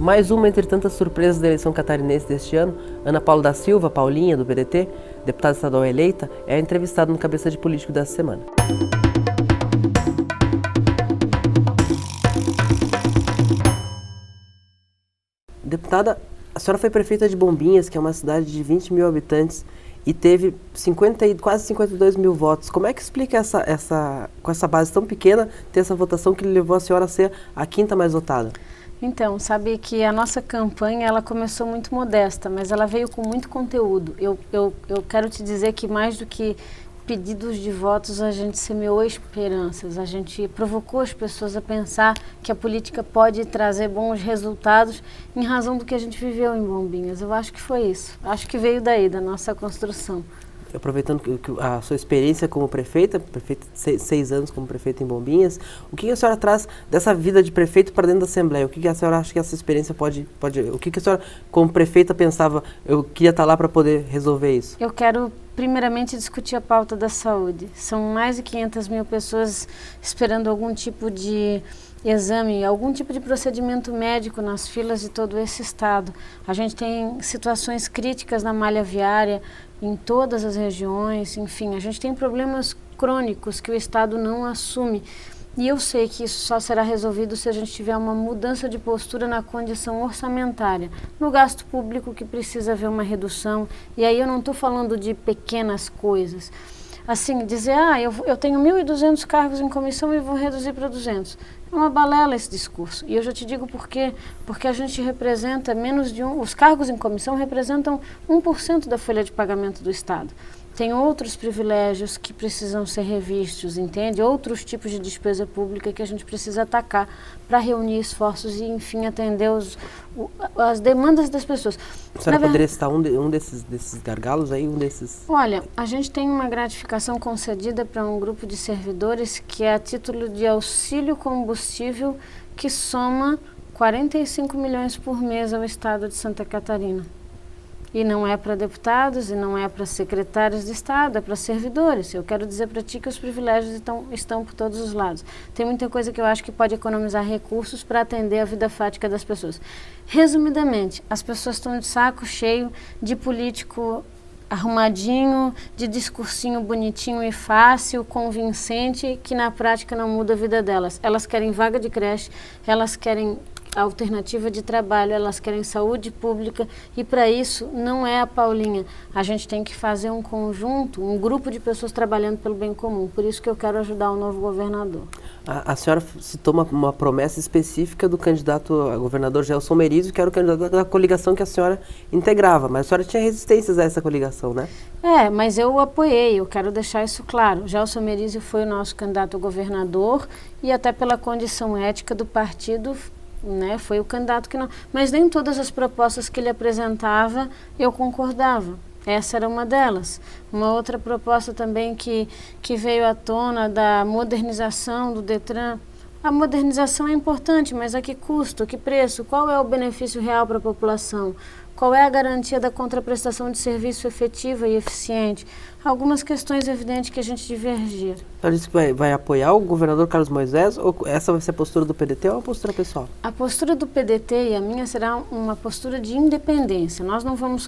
Mais uma entre tantas surpresas da eleição catarinense deste ano, Ana Paula da Silva, Paulinha, do PDT, deputada estadual eleita, é entrevistada no Cabeça de Político dessa semana. Deputada, a senhora foi prefeita de Bombinhas, que é uma cidade de 20 mil habitantes, e teve quase 52 mil votos. Como é que explica com essa base tão pequena, ter essa votação que levou a senhora a ser a quinta mais votada? Então, sabe que a nossa campanha, ela começou muito modesta, mas ela veio com muito conteúdo. Eu quero te dizer que mais do que pedidos de votos, a gente semeou esperanças, a gente provocou as pessoas a pensar que a política pode trazer bons resultados em razão do que a gente viveu em Bombinhas. Eu acho que foi isso, acho que veio daí, da nossa construção. Aproveitando a sua experiência como prefeita 6 anos como prefeita em Bombinhas, o que a senhora traz dessa vida de prefeito para dentro da Assembleia? O que a senhora acha que essa experiência pode o que a senhora, como prefeita, pensava, eu queria estar lá para poder resolver isso? Eu quero, primeiramente, discutir a pauta da saúde. São mais de 500 mil pessoas esperando algum tipo de exame, algum tipo de procedimento médico nas filas de todo esse estado. A gente tem situações críticas na malha viária, em todas as regiões, enfim, a gente tem problemas crônicos que o estado não assume. E eu sei que isso só será resolvido se a gente tiver uma mudança de postura na condição orçamentária, no gasto público, que precisa haver uma redução. E aí eu não estou falando de pequenas coisas. Assim, dizer, eu tenho 1.200 cargos em comissão e vou reduzir para 200. É uma balela esse discurso. E eu já te digo por quê. Porque a gente representa menos de os cargos em comissão representam 1% da folha de pagamento do Estado. Tem outros privilégios que precisam ser revistos, entende? Outros tipos de despesa pública que a gente precisa atacar para reunir esforços e, enfim, atender as demandas das pessoas. A senhora poderia citar um desses gargalos aí, Olha, a gente tem uma gratificação concedida para um grupo de servidores que é a título de auxílio combustível, que soma 45 milhões por mês ao Estado de Santa Catarina. E não é para deputados, e não é para secretários de Estado, é para servidores. Eu quero dizer para ti que os privilégios estão por todos os lados. Tem muita coisa que eu acho que pode economizar recursos para atender a vida fática das pessoas. Resumidamente, as pessoas estão de saco cheio de político arrumadinho, de discursinho bonitinho e fácil, convincente, que na prática não muda a vida delas. Elas querem vaga de creche, elas querem alternativa de trabalho, elas querem saúde pública, e para isso não é a Paulinha. A gente tem que fazer um conjunto, um grupo de pessoas trabalhando pelo bem comum. Por isso que eu quero ajudar o novo governador. A senhora citou uma promessa específica do candidato a governador Gelson Merizio, que era o candidato da coligação que a senhora integrava, mas a senhora tinha resistências a essa coligação, né? Mas eu o apoiei, eu quero deixar isso claro. Gelson Merizio foi o nosso candidato a governador e até pela condição ética do partido, né, foi o candidato que não... Mas nem todas as propostas que ele apresentava eu concordava. Essa era uma delas. Uma outra proposta também que veio à tona da modernização do Detran. A modernização é importante, mas a que custo, a que preço? Qual é o benefício real para a população? Qual é a garantia da contraprestação de serviço efetiva e eficiente? Algumas questões evidentes que a gente divergia. Ela disse que vai apoiar o governador Carlos Moisés, ou essa vai ser a postura do PDT ou a postura pessoal? A postura do PDT e a minha será uma postura de independência. Nós não vamos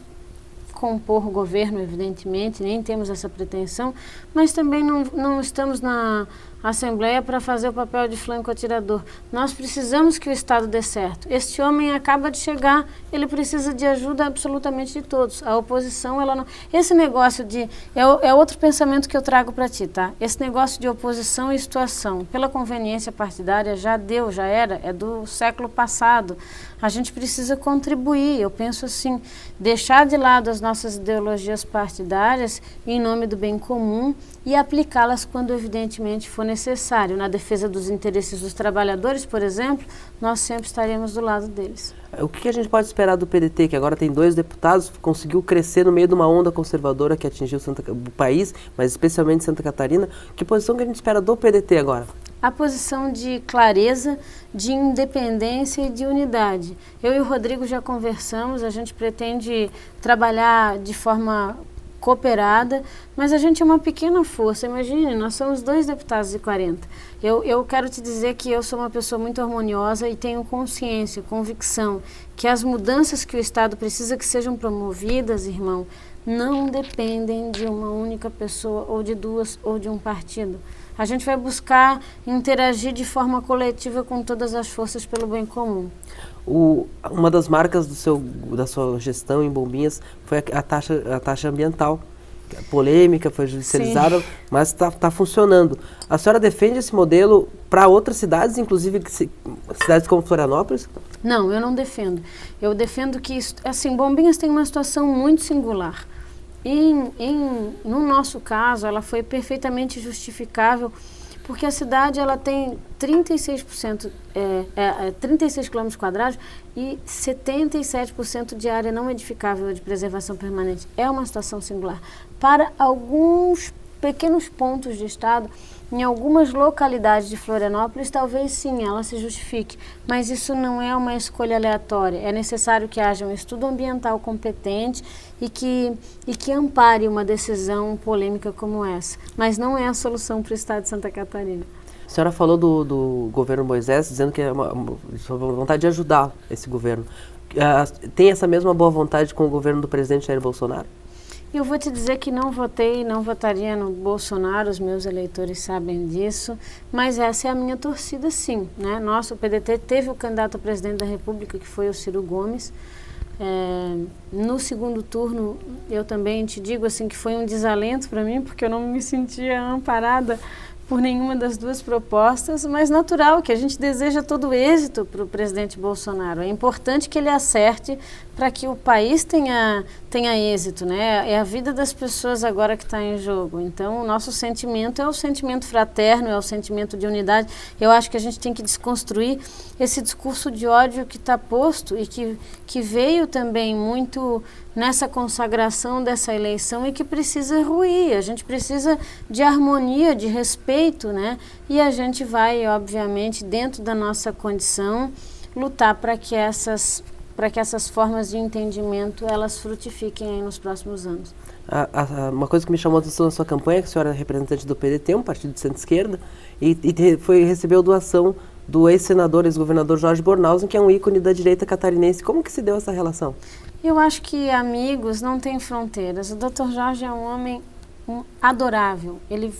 compor o governo, evidentemente, nem temos essa pretensão, mas também não estamos na Assembleia para fazer o papel de flanco atirador. Nós precisamos que o Estado dê certo. Este homem acaba de chegar, ele precisa de ajuda absolutamente de todos. A oposição, ela não... Esse negócio de... É outro pensamento que eu trago para ti, tá? Esse negócio de oposição e situação, pela conveniência partidária, já deu, já era, é do século passado. A gente precisa contribuir, eu penso assim, deixar de lado as nossas ideologias partidárias em nome do bem comum e aplicá-las quando evidentemente for necessário. Na defesa dos interesses dos trabalhadores, por exemplo, nós sempre estaremos do lado deles. O que a gente pode esperar do PDT, que agora tem 2 deputados, conseguiu crescer no meio de uma onda conservadora que atingiu o país, mas especialmente Santa Catarina? Que posição que a gente espera do PDT agora? A posição de clareza, de independência e de unidade. Eu e o Rodrigo já conversamos, a gente pretende trabalhar de forma cooperada, mas a gente é uma pequena força. Imagine, nós somos 2 deputados de 40. Eu quero te dizer que eu sou uma pessoa muito harmoniosa e tenho consciência, convicção, que as mudanças que o Estado precisa que sejam promovidas, irmão, não dependem de uma única pessoa, ou de 2, ou de um partido. A gente vai buscar interagir de forma coletiva com todas as forças pelo bem comum. Uma das marcas da sua gestão em Bombinhas foi a taxa ambiental. Polêmica, foi judicializada, sim, mas está funcionando. A senhora defende esse modelo para outras cidades, inclusive cidades como Florianópolis? Não, eu não defendo. Eu defendo que, assim, Bombinhas tem uma situação muito singular. No nosso caso, ela foi perfeitamente justificável, porque a cidade ela tem 36%, 36 km² e 77% de área não edificável de preservação permanente. É uma situação singular. Para alguns pequenos pontos de estado, em algumas localidades de Florianópolis, talvez sim, ela se justifique, mas isso não é uma escolha aleatória. É necessário que haja um estudo ambiental competente e que ampare uma decisão polêmica como essa. Mas não é a solução para o estado de Santa Catarina. A senhora falou do governo Moisés, dizendo que é uma vontade de ajudar esse governo. Tem essa mesma boa vontade com o governo do presidente Jair Bolsonaro? Eu vou te dizer que não votei e não votaria no Bolsonaro, os meus eleitores sabem disso, mas essa é a minha torcida, sim, né? Nosso PDT teve o candidato a presidente da República, que foi o Ciro Gomes. No segundo turno, eu também te digo assim que foi um desalento para mim, porque eu não me sentia amparada por nenhuma das duas propostas, mas natural que a gente deseja todo êxito para o presidente Bolsonaro. É importante que ele acerte para que o país tenha êxito, né? É a vida das pessoas agora que está em jogo. Então, o nosso sentimento é o sentimento fraterno, é o sentimento de unidade. Eu acho que a gente tem que desconstruir esse discurso de ódio que está posto e que veio também muito nessa consagração dessa eleição e que precisa ruir. A gente precisa de harmonia, de respeito, né? E a gente vai, obviamente, dentro da nossa condição, lutar para que essas formas de entendimento, elas frutifiquem aí nos próximos anos. Uma coisa que me chamou a atenção na sua campanha é que a senhora é representante do PDT, um partido de centro-esquerda, e recebeu doação do ex-senador, ex-governador Jorge Bornhausen, que é um ícone da direita catarinense. Como que se deu essa relação? Eu acho que amigos não têm fronteiras. O Dr. Jorge é um homem adorável. Ele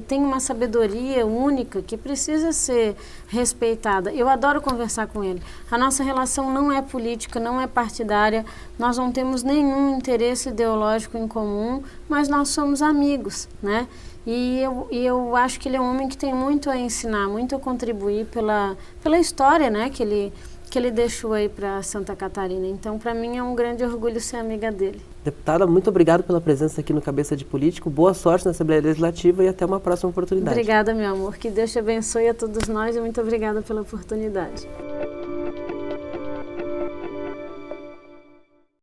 tem uma sabedoria única que precisa ser respeitada. Eu adoro conversar com ele. A nossa relação não é política, não é partidária, nós não temos nenhum interesse ideológico em comum, mas nós somos amigos, né? E eu acho que ele é um homem que tem muito a ensinar, muito a contribuir pela história, né, que ele deixou aí para Santa Catarina. Então, para mim, é um grande orgulho ser amiga dele. Deputada, muito obrigado pela presença aqui no Cabeça de Político. Boa sorte na Assembleia Legislativa e até uma próxima oportunidade. Obrigada, meu amor. Que Deus te abençoe a todos nós e muito obrigada pela oportunidade.